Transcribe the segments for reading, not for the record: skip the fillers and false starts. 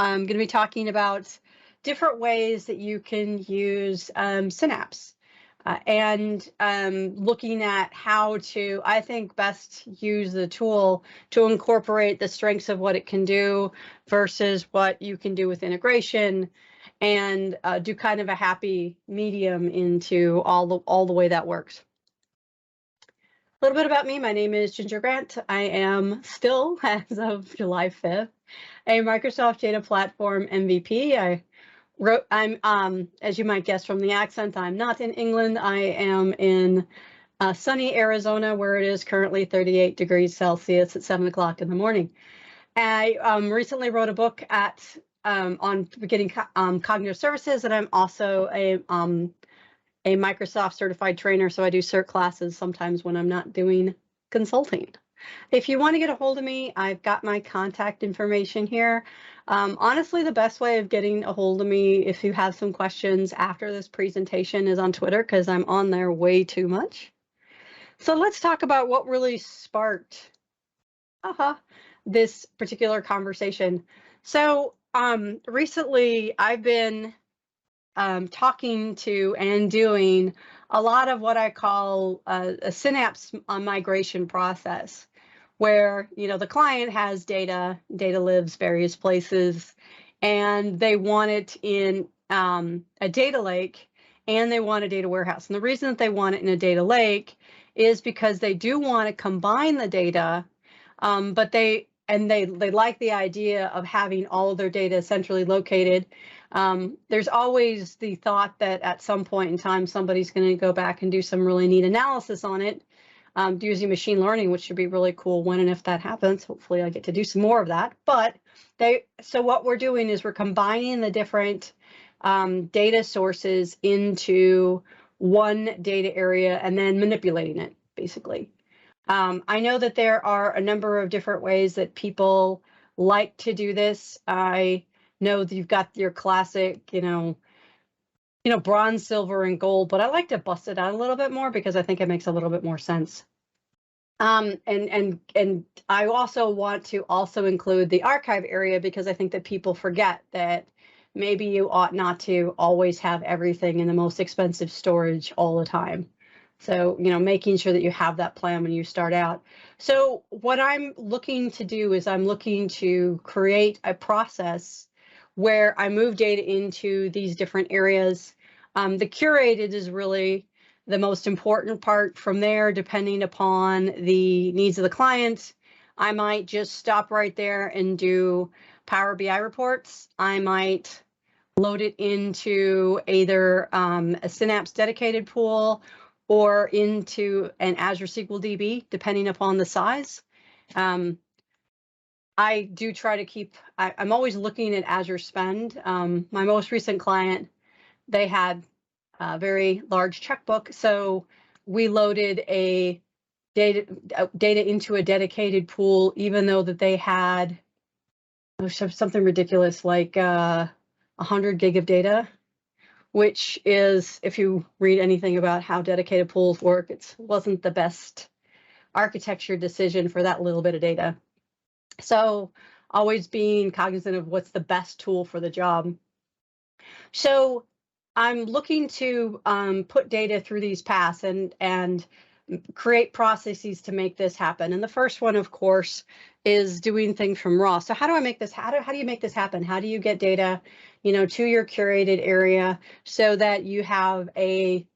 I'm going to be talking about different ways that you can use Synapse and looking at how to, I think, best use the tool to incorporate the strengths of what it can do versus what you can do with integration, and do kind of a happy medium into all the way that works. A little bit about me. My name is Ginger Grant. I am still, as of July 5th, a Microsoft Data Platform MVP. I'm, as you might guess from the accent, I'm not in England. I am in sunny Arizona, where it is currently 38 degrees Celsius at 7 o'clock in the morning. I recently wrote a book on beginning cognitive services, and I'm also a Microsoft certified trainer, so I do cert classes sometimes when I'm not doing consulting. If you want to get a hold of me, I've got my contact information here. Honestly, the best way of getting a hold of me, if you have some questions after this presentation, is on Twitter, because I'm on there way too much. So let's talk about what really sparked this particular conversation. So recently, I've been talking to and doing a lot of what I call a Synapse migration process, where the client has data lives various places, and they want it in a data lake, and they want a data warehouse. And the reason that they want it in a data lake is because they do want to combine the data, but they like the idea of having all of their data centrally located. There's always the thought that at some point in time, somebody's going to go back and do some really neat analysis on it using machine learning, which should be really cool when and if that happens. Hopefully I get to do some more of that. But so what we're doing is we're combining the different data sources into one data area and then manipulating it, basically. I know that there are a number of different ways that people like to do this. I know that you've got your classic, bronze, silver, and gold, but I like to bust it out a little bit more because I think it makes a little bit more sense. And I also want to include the archive area, because I think that people forget that maybe you ought not to always have everything in the most expensive storage all the time. So, making sure that you have that plan when you start out. So what I'm looking to do is I'm looking to create a process where I move data into these different areas. The curated is really the most important part. From there, depending upon the needs of the client, I might just stop right there and do Power BI reports. I might load it into either a Synapse dedicated pool or into an Azure SQL DB, depending upon the size. I do try to keep, I'm always looking at Azure spend. My most recent client, they had a very large checkbook, so we loaded a data into a dedicated pool, even though that they had something ridiculous like 100 gig of data, which is, if you read anything about how dedicated pools work, it wasn't the best architecture decision for that little bit of data. So always being cognizant of what's the best tool for the job. So I'm looking to put data through these paths and create processes to make this happen. And the first one, of course, is doing things from raw. So how do I make this? How do you make this happen? How do you get data, to your curated area so that you have a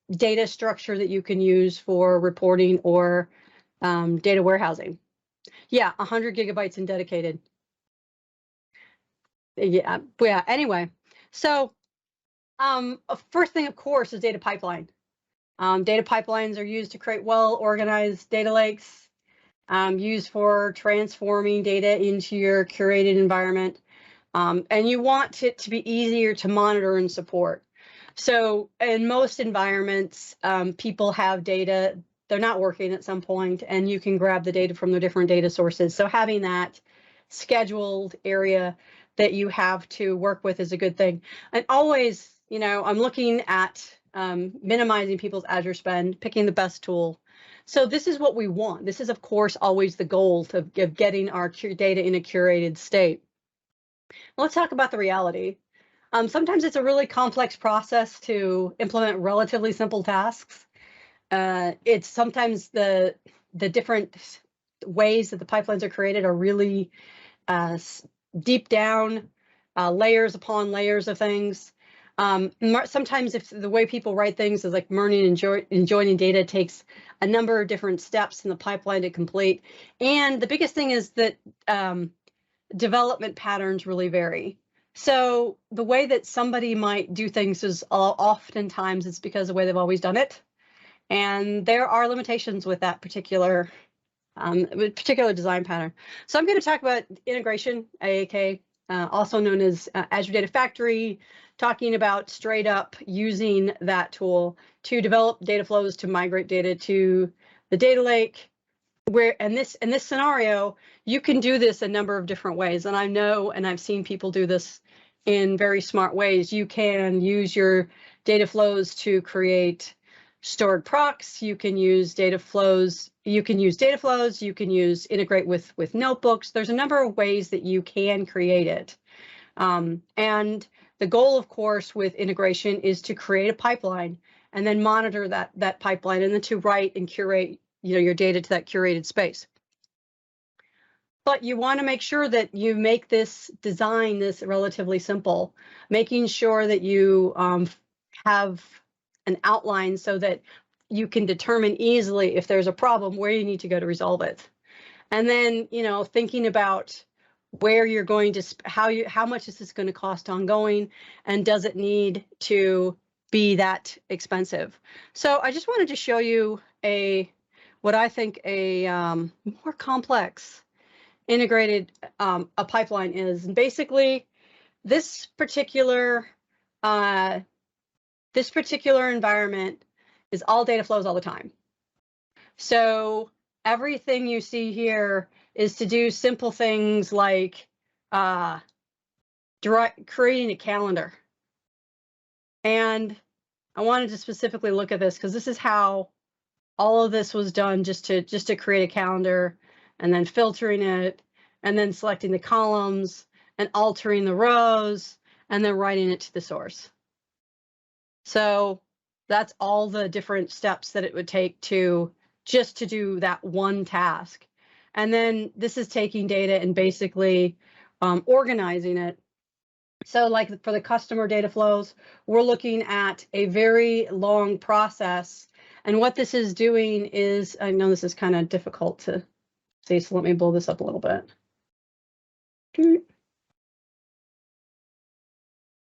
data structure that you can use for reporting or data warehousing? Yeah, 100 gigabytes in dedicated. Yeah. Anyway, so first thing, of course, is data pipeline. Data pipelines are used to create well-organized data lakes, used for transforming data into your curated environment. And you want it to be easier to monitor and support. So in most environments, people have data, they're not working at some point, and you can grab the data from the different data sources. So having that scheduled area that you have to work with is a good thing. And always, I'm looking at minimizing people's Azure spend, picking the best tool. So this is what we want. This is, of course, always the goal of getting our data in a curated state. Let's talk about the reality. Sometimes it's a really complex process to implement relatively simple tasks. It's sometimes the different ways that the pipelines are created are really deep down, layers upon layers of things. Sometimes if the way people write things is like merging and joining data takes a number of different steps in the pipeline to complete. And the biggest thing is that development patterns really vary. So the way that somebody might do things is oftentimes it's because of the way they've always done it. And there are limitations with that particular design pattern. So I'm going to talk about integration, AAK, also known as Azure Data Factory, talking about straight up using that tool to develop data flows to migrate data to the data lake. Where in this scenario, you can do this a number of different ways, and I know and I've seen people do this in very smart ways. You can use your data flows to create stored procs. You can use data flows. You can use integrate with notebooks. There's a number of ways that you can create it. And the goal, of course, with integration is to create a pipeline and then monitor that pipeline, and then to write and curate your data to that curated space. But you want to make sure that you make this relatively simple, making sure that you have an outline so that you can determine easily if there's a problem, where you need to go to resolve it. And then, thinking about where you're going to, how much is this going to cost ongoing, and does it need to be that expensive? So I just wanted to show you what I think a more complex integrated a pipeline is. And basically, this particular environment is all data flows all the time. So everything you see here is to do simple things like creating a calendar. And I wanted to specifically look at this because this is how all of this was done, just to create a calendar, and then filtering it, and then selecting the columns and altering the rows, and then writing it to the source. So that's all the different steps that it would take to do that one task. And then this is taking data and basically organizing it. So like for the customer data flows, we're looking at a very long process. And what this is doing is, I know this is kind of difficult to see, so let me blow this up a little bit.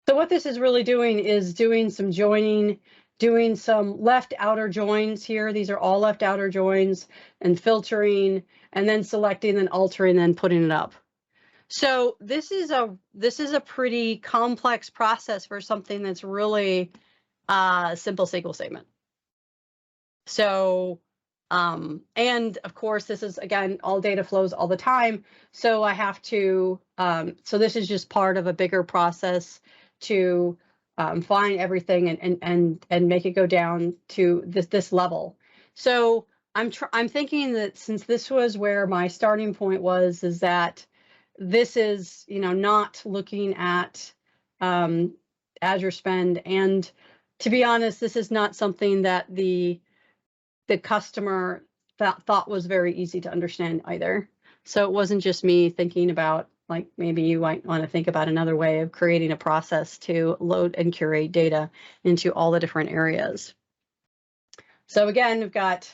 So what this is really doing is doing some joining, doing some left outer joins here. These are all left outer joins, and filtering, and then selecting, then altering, then putting it up. So this is a pretty complex process for something that's really a simple SQL statement. So, and of course, this is, again, all data flows all the time. So I have to, so this is just part of a bigger process to find everything and make it go down to this level. So I'm thinking that since this was where my starting point was, is that this is, not looking at Azure spend. And to be honest, this is not something that the customer thought was very easy to understand either. So it wasn't just me thinking about, like, maybe you might want to think about another way of creating a process to load and curate data into all the different areas. So again, we've got,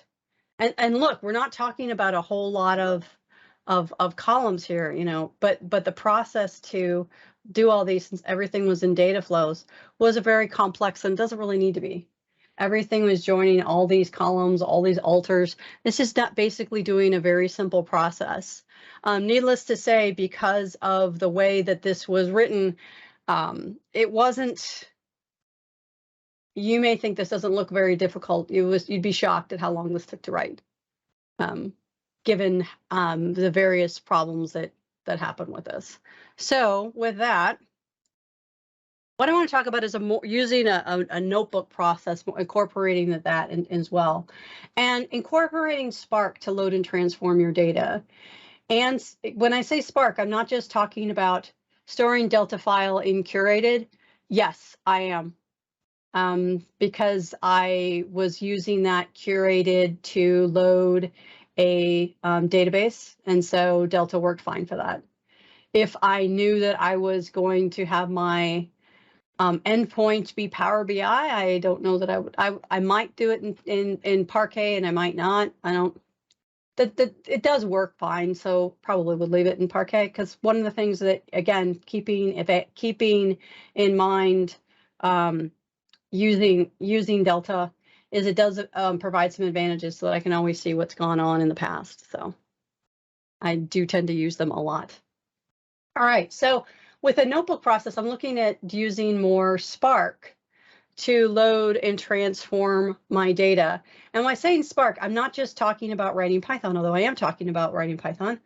and look, we're not talking about a whole lot of columns here, but the process to do all these, since everything was in data flows, was a very complex, and doesn't really need to be. Everything was joining all these columns, all these alters. This is not basically doing a very simple process. Needless to say, because of the way that this was written, it wasn't, you may think this doesn't look very difficult. You'd be shocked at how long this took to write, given the various problems that happen with this. So with that, what I want to talk about is using a notebook process, incorporating that as well, and incorporating Spark to load and transform your data. And when I say Spark, I'm not just talking about storing Delta file in curated? Yes, I am. Because I was using that curated to load a database, and so Delta worked fine for that. If I knew that I was going to have my endpoint be Power BI, I don't know that I would. I might do it in Parquet, and I might not. I don't. It does work fine, so probably would leave it in Parquet, because one of the things that, again, keeping in mind using Delta is it does provide some advantages, so that I can always see what's gone on in the past. So I do tend to use them a lot. All right, so with a notebook process, I'm looking at using more Spark to load and transform my data. And when I say in Spark, I'm not just talking about writing Python, although I am talking about writing Python.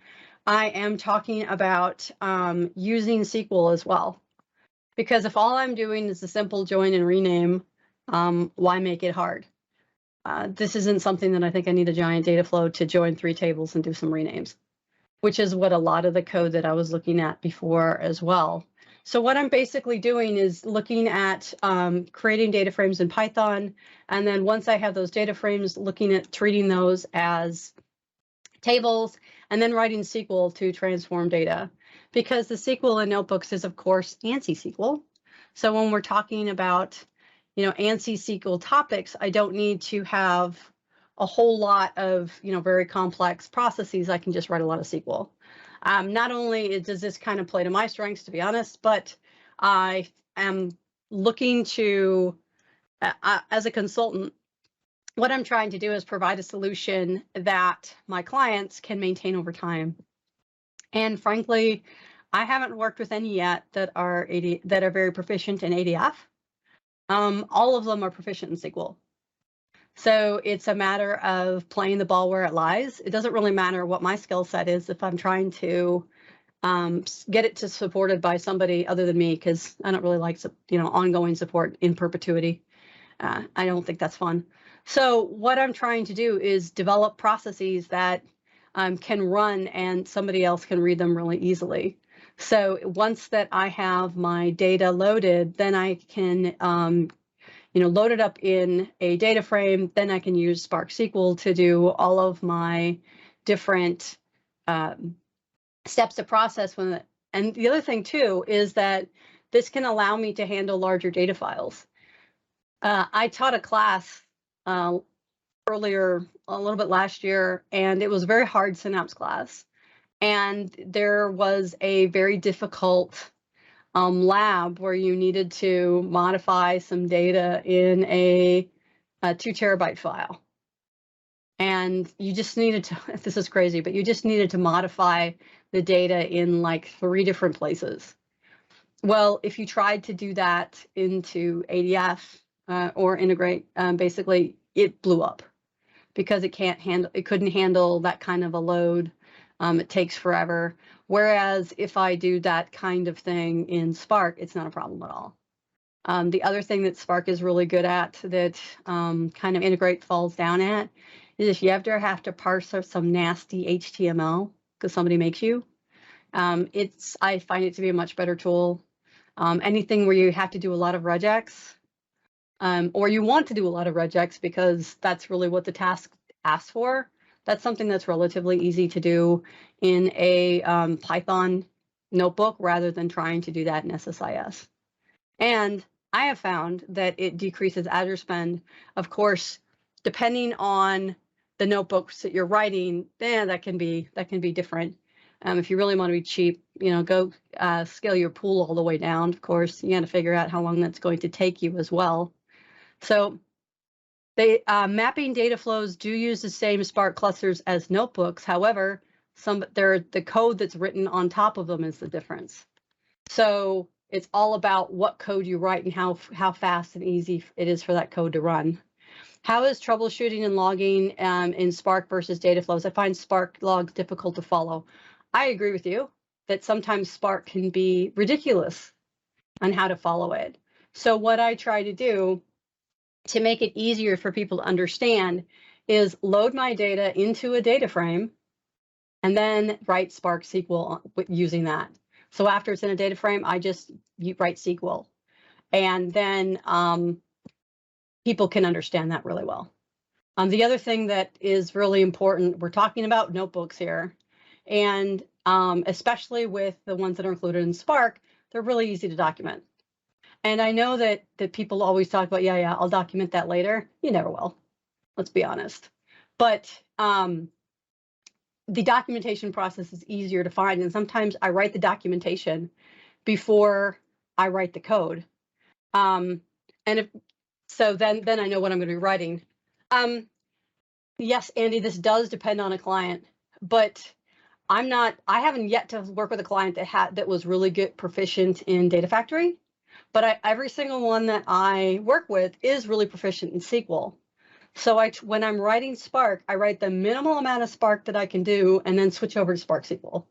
I am talking about using SQL as well. Because if all I'm doing is a simple join and rename, why make it hard? This isn't something that I think I need a giant data flow to join 3 tables and do some renames, which is what a lot of the code that I was looking at before as well. So what I'm basically doing is looking at creating data frames in Python, and then once I have those data frames, looking at treating those as tables, and then writing SQL to transform data. Because the SQL in notebooks is, of course, ANSI SQL. So when we're talking about, ANSI SQL topics, I don't need to have a whole lot of, very complex processes. I can just write a lot of SQL. Not only does this kind of play to my strengths, to be honest, but I am looking to, as a consultant, what I'm trying to do is provide a solution that my clients can maintain over time. And frankly, I haven't worked with any yet that are very proficient in ADF. All of them are proficient in SQL. So it's a matter of playing the ball where it lies. It doesn't really matter what my skill set is if I'm trying to get it to supported by somebody other than me, because I don't really like ongoing support in perpetuity. I don't think that's fun. So what I'm trying to do is develop processes that can run and somebody else can read them really easily. So once that I have my data loaded, then I can load it up in a data frame. Then I can use Spark SQL to do all of my different steps to process. And the other thing too is that this can allow me to handle larger data files. I taught a class earlier, a little bit last year, and it was a very hard Synapse class. And there was a very difficult lab where you needed to modify some data in a 2 terabyte file. And you just needed to, this is crazy, but you just needed to modify the data in like 3 different places. Well, if you tried to do that into ADF or integrate, basically it blew up because it couldn't handle that kind of a load. It takes forever. Whereas if I do that kind of thing in Spark, it's not a problem at all. The other thing that Spark is really good at that kind of integrate falls down at is if you ever have to parse some nasty HTML because somebody makes you, I find it to be a much better tool. Anything where you have to do a lot of regex, or you want to do a lot of regex because that's really what the task asks for, that's something that's relatively easy to do in a Python notebook rather than trying to do that in SSIS. And I have found that it decreases Azure spend. Of course, depending on the notebooks that you're writing, that can be different. If you really want to be cheap, go scale your pool all the way down. Of course, you got to figure out how long that's going to take you as well. So mapping data flows do use the same Spark clusters as notebooks. However, the code that's written on top of them is the difference. So it's all about what code you write and how fast and easy it is for that code to run. How is troubleshooting and logging in Spark versus data flows? I find Spark logs difficult to follow. I agree with you that sometimes Spark can be ridiculous on how to follow it. So what I try to do to make it easier for people to understand is load my data into a data frame and then write Spark SQL using that. So after it's in a data frame, you write SQL, and then people can understand that really well. The other thing that is really important, we're talking about notebooks here, and especially with the ones that are included in Spark, they're really easy to document. And I know that people always talk about, yeah, I'll document that later. You never will. Let's be honest. But the documentation process is easier to find, and sometimes I write the documentation before I write the code. And then I know what I'm going to be writing. Yes, Andy, this does depend on a client, but I haven't yet to work with a client that was really good, proficient in Data Factory, but every single one that I work with is really proficient in SQL. So when I'm writing Spark, I write the minimal amount of Spark that I can do and then switch over to Spark SQL.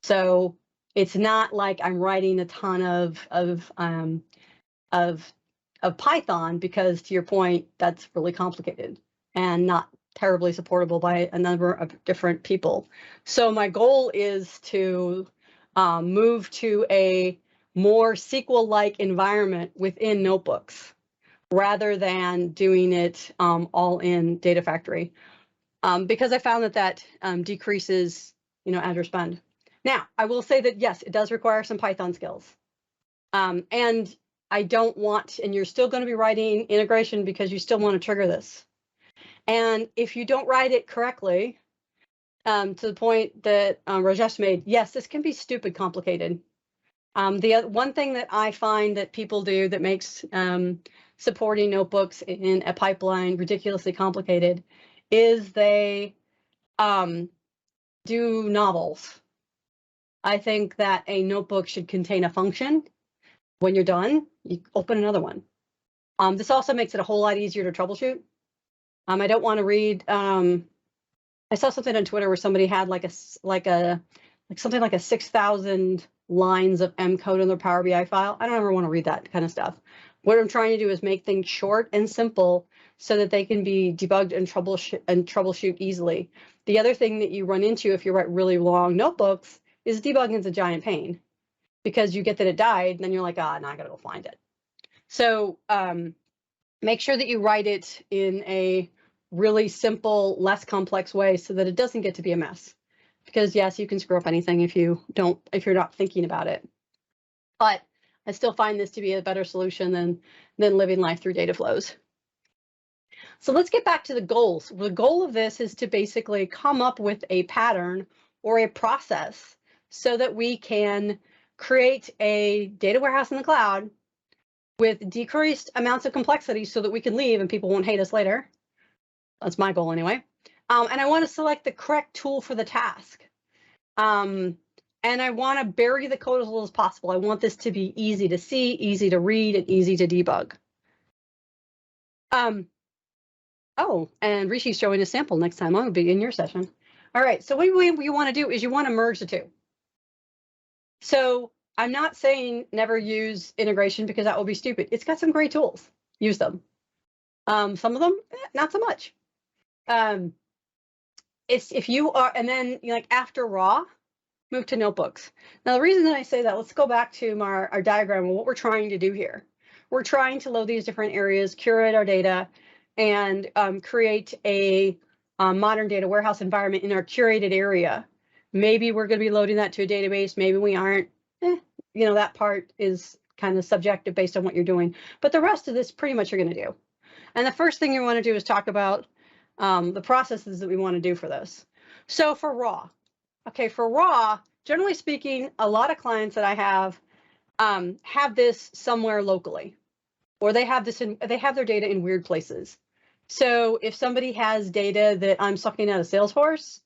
So it's not like I'm writing a ton of Python, because to your point, that's really complicated and not terribly supportable by a number of different people. So my goal is to move to a more SQL-like environment within notebooks, rather than doing it all in Data Factory, because I found that decreases, Azure spend. Now, I will say that yes, it does require some Python skills, and I don't want, and you're still going to be writing integration because you still want to trigger this. And if you don't write it correctly, to the point that Rajesh made, yes, this can be stupid complicated. The one thing that I find that people do that makes supporting notebooks in a pipeline ridiculously complicated is they do novels. I think that a notebook should contain a function. When you're done, you open another one. This also makes it a whole lot easier to troubleshoot. I don't want to read. I saw something on Twitter where somebody had something like a 6,000 lines of M code in their Power BI file. I don't ever want to read that kind of stuff. What I'm trying to do is make things short and simple so that they can be debugged and troubleshoot easily. The other thing that you run into if you write really long notebooks is debugging is a giant pain, because you get that it died, and then you're like, now I gotta go find it. So make sure that you write it in a really simple, less complex way so that it doesn't get to be a mess. Because yes, you can screw up anything if you're not thinking about it. But I still find this to be a better solution than living life through data flows. So let's get back to the goals. The goal of this is to basically come up with a pattern or a process so that we can create a data warehouse in the cloud with decreased amounts of complexity so that we can leave and people won't hate us later. That's my goal anyway. And I want to select the correct tool for the task. And I want to bury the code as little as possible. I want this to be easy to see, easy to read, and easy to debug. Oh, and Rishi's showing a sample next time. I'm going to be in your session. All right, so what you want to do is you want to merge the two. So I'm not saying never use integration, because that will be stupid. It's got some great tools. Use them. Some of them, not so much. It's if you are, and then after raw, move to notebooks. Now, the reason that I say that, let's go back to our diagram and what we're trying to do here. We're trying to load these different areas, curate our data, and create a modern data warehouse environment in our curated area. Maybe we're going to be loading that to a database. Maybe we aren't. That part is kind of subjective based on what you're doing. But the rest of this pretty much you're going to do. And the first thing you want to do is talk about the processes that we want to do for this. So for raw, for raw, generally speaking, a lot of clients that I have this somewhere locally, or they have their data in weird places. So if somebody has data that I'm sucking out of Salesforce,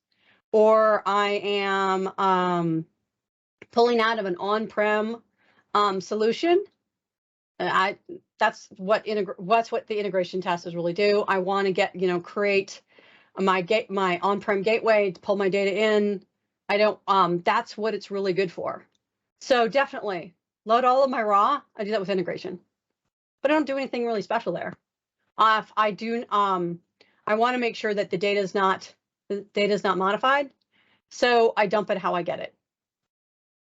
or I am pulling out of an on-prem solution, that's what the integration tasks really do. I want to create my on-prem gateway to pull my data in. I don't. That's what it's really good for. So definitely load all of my raw. I do that with integration, but I don't do anything really special there. If I do, I want to make sure that the data is not modified, so I dump it how I get it.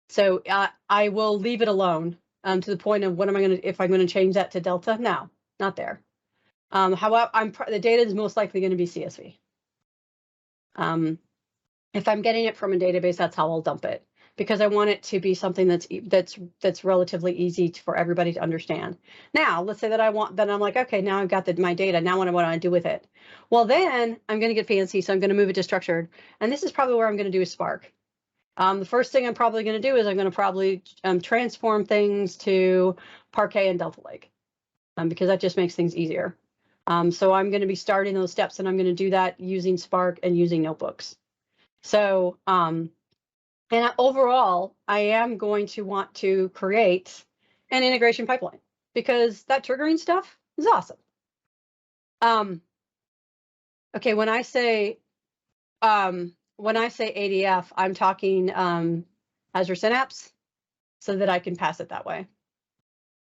So I will leave it alone to the point of what am I going to, if I'm going to change that to Delta? No, not there. However, the data is most likely going to be CSV. If I'm getting it from a database, that's how I'll dump it, because I want it to be something that's relatively easy for everybody to understand. Now, let's say that I'm like, okay, now I've got my data. Now what do I do with it? Well, then I'm going to get fancy, so I'm going to move it to structured, and this is probably where I'm going to do is Spark. The first thing I'm probably going to do is I'm going to probably transform things to Parquet and Delta Lake, because that just makes things easier. So I'm going to be starting those steps, and I'm going to do that using Spark and using notebooks. So, and overall, I am going to want to create an integration pipeline, because that triggering stuff is awesome. Okay, when I say ADF, I'm talking Azure Synapse, so that I can pass it that way.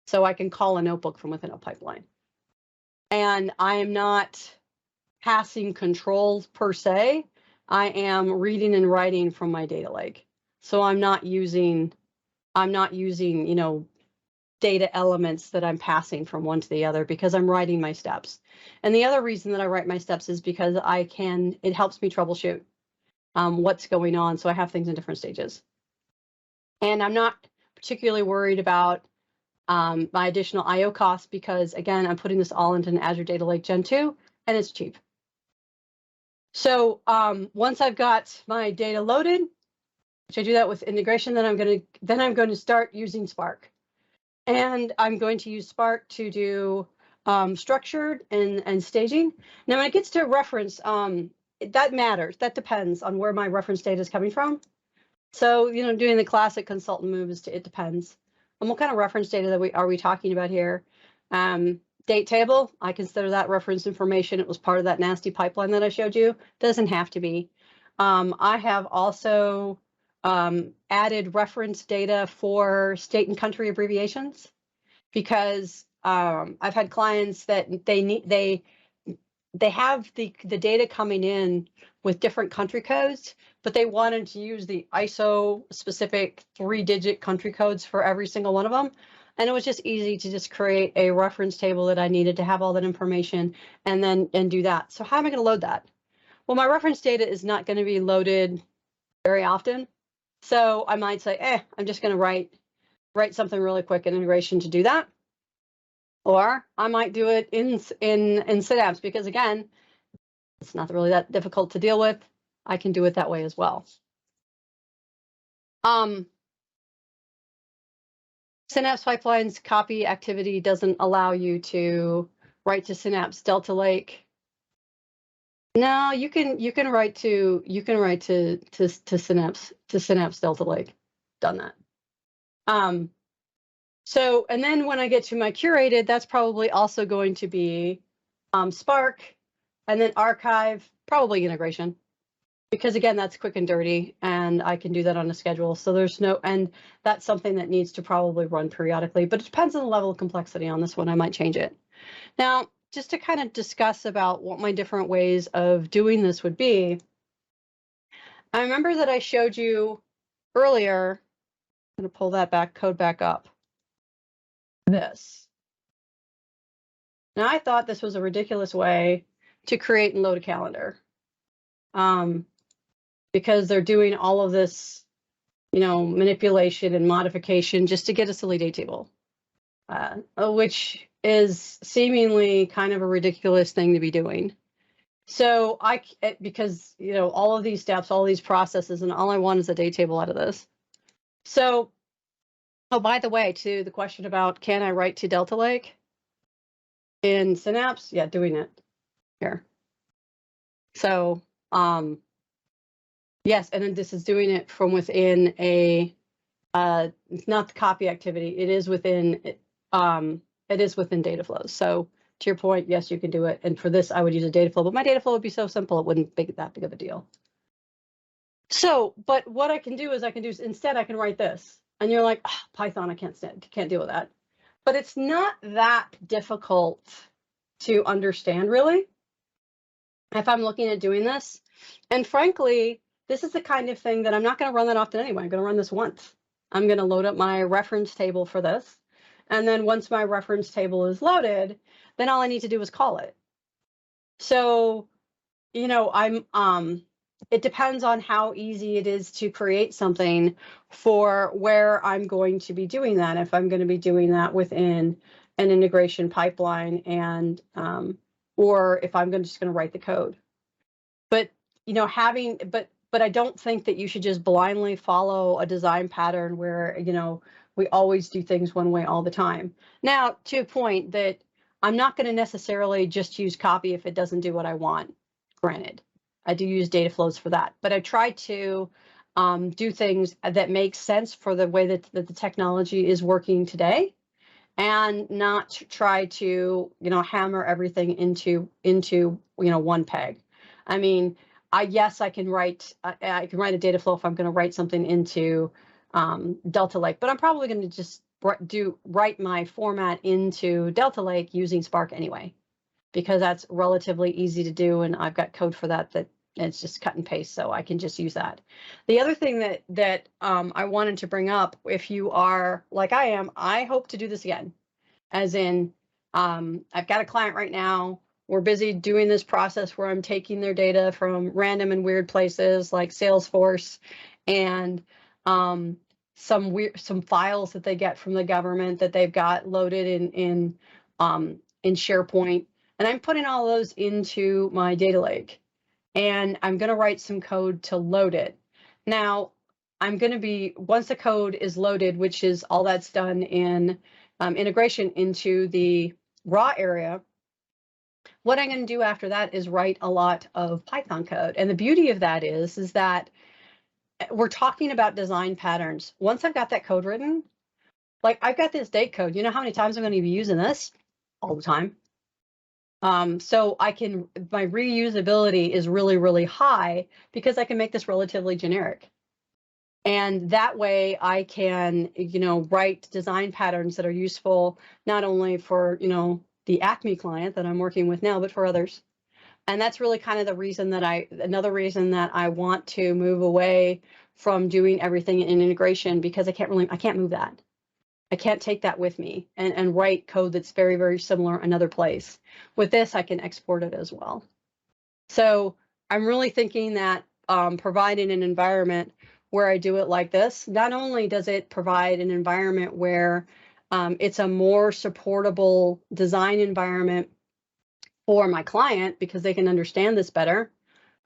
So I can call a notebook from within a pipeline. And I am not passing controls per se. I am reading and writing from my data lake. So I'm not using, you know, data elements that I'm passing from one to the other, because I'm writing my steps. And the other reason that I write my steps is because it helps me troubleshoot what's going on. So I have things in different stages. And I'm not particularly worried about my additional IO costs, because again, I'm putting this all into an Azure Data Lake Gen 2, and it's cheap. So once I've got my data loaded, which I do that with integration, then I'm going to start using Spark. And I'm going to use Spark to do structured and staging. Now, when it gets to reference, that matters. That depends on where my reference data is coming from. So, you know, doing the classic consultant move is it depends. And what kind of reference data are we talking about here? Date table, I consider that reference information. It was part of that nasty pipeline that I showed you. Doesn't have to be. I have also added reference data for state and country abbreviations, because I've had clients that they have the data coming in with different country codes, but they wanted to use the ISO specific 3-digit country codes for every single one of them. And it was just easy to just create a reference table that I needed to have all that information and do that. So how am I going to load that? Well, my reference data is not going to be loaded very often. So I might say, I'm just going to write something really quick in integration to do that. Or I might do it in Synapse, because again, it's not really that difficult to deal with. I can do it that way as well. Synapse Pipeline's copy activity doesn't allow you to write to Synapse Delta Lake. No, you can write to Synapse Delta Lake. Done that. So, and then when I get to my curated, that's probably also going to be Spark, and then archive, probably integration, because again, that's quick and dirty, and I can do that on a schedule. So and that's something that needs to probably run periodically, but it depends on the level of complexity on this one. I might change it. Now, just to kind of discuss about what my different ways of doing this would be, I remember that I showed you earlier, I'm going to pull that code back up. This. Now, I thought this was a ridiculous way to create and load a calendar, because they're doing all of this, you know, manipulation and modification just to get a silly date table, which is seemingly kind of a ridiculous thing to be doing. So because, you know, all of these steps, all these processes, and all I want is a date table out of this. So, oh, by the way, to the question about can I write to Delta Lake in Synapse? Yeah, doing it here. So, yes, and then this is doing it from within it's not the copy activity. It is within data flows. So to your point, yes, you can do it. And for this, I would use a data flow, but my data flow would be so simple, it wouldn't make it that big of a deal. So, but what I can do is instead I can write this, and you're like, oh, Python, I can't deal with that. But it's not that difficult to understand, really, if I'm looking at doing this. And frankly, this is the kind of thing that I'm not going to run that often anyway. I'm going to run this once. I'm going to load up my reference table for this. And then once my reference table is loaded, then all I need to do is call it. So, you know, it depends on how easy it is to create something for where I'm going to be doing that. If I'm going to be doing that within an integration pipeline and, or if I'm just going to write the code. But, you know, but I don't think that you should just blindly follow a design pattern where, you know, we always do things one way all the time. Now, to a point that I'm not going to necessarily just use copy if it doesn't do what I want. Granted, I do use data flows for that, but I try to do things that make sense for the way that the technology is working today, and not try to, you know, hammer everything into you know, one peg. I mean, yes, I can write a data flow if I'm going to write something into Delta Lake, but I'm probably going to just write my format into Delta Lake using Spark anyway, because that's relatively easy to do, and I've got code for that it's just cut and paste, so I can just use that. The other thing that I wanted to bring up, if you are like I am, I hope to do this again. As in, I've got a client right now. We're busy doing this process where I'm taking their data from random and weird places like Salesforce and some files that they get from the government that they've got loaded in SharePoint, and I'm putting all those into my data lake, and I'm going to write some code to load it. Now, I'm going to be, once the code is loaded, which is all that's done in integration into the raw area, what I'm going to do after that is write a lot of Python code. And the beauty of that is that we're talking about design patterns. Once I've got that code written, like I've got this date code, you know how many times I'm going to be using this? All the time. So my reusability is really, really high because I can make this relatively generic. And that way I can, you know, write design patterns that are useful, not only for, you know, the Acme client that I'm working with now, but for others. And that's really kind of the reason that another reason that I want to move away from doing everything in integration, because I can't move that. I can't take that with me and write code that's very, very similar another place. With this, I can export it as well. So I'm really thinking that providing an environment where I do it like this, not only does it provide an environment where it's a more supportable design environment for my client because they can understand this better.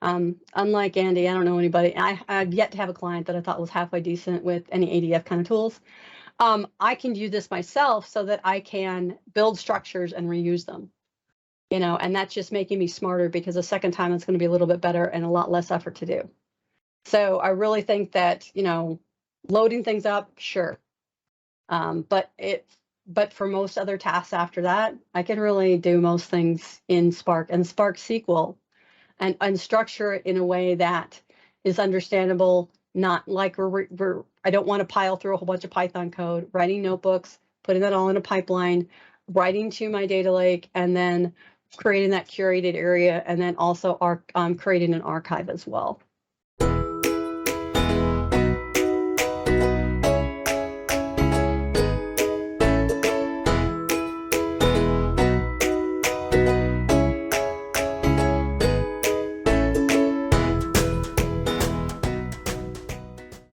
Unlike Andy, I don't know anybody. I've yet to have a client that I thought was halfway decent with any ADF kind of tools. I can do this myself so that I can build structures and reuse them, you know, and that's just making me smarter because the second time it's going to be a little bit better and a lot less effort to do. So I really think that, you know, loading things up, sure. But for most other tasks after that, I can really do most things in Spark and Spark SQL and structure it in a way that is understandable, not like I don't want to pile through a whole bunch of Python code, writing notebooks, putting that all in a pipeline, writing to my data lake, and then creating that curated area, and then also creating an archive as well.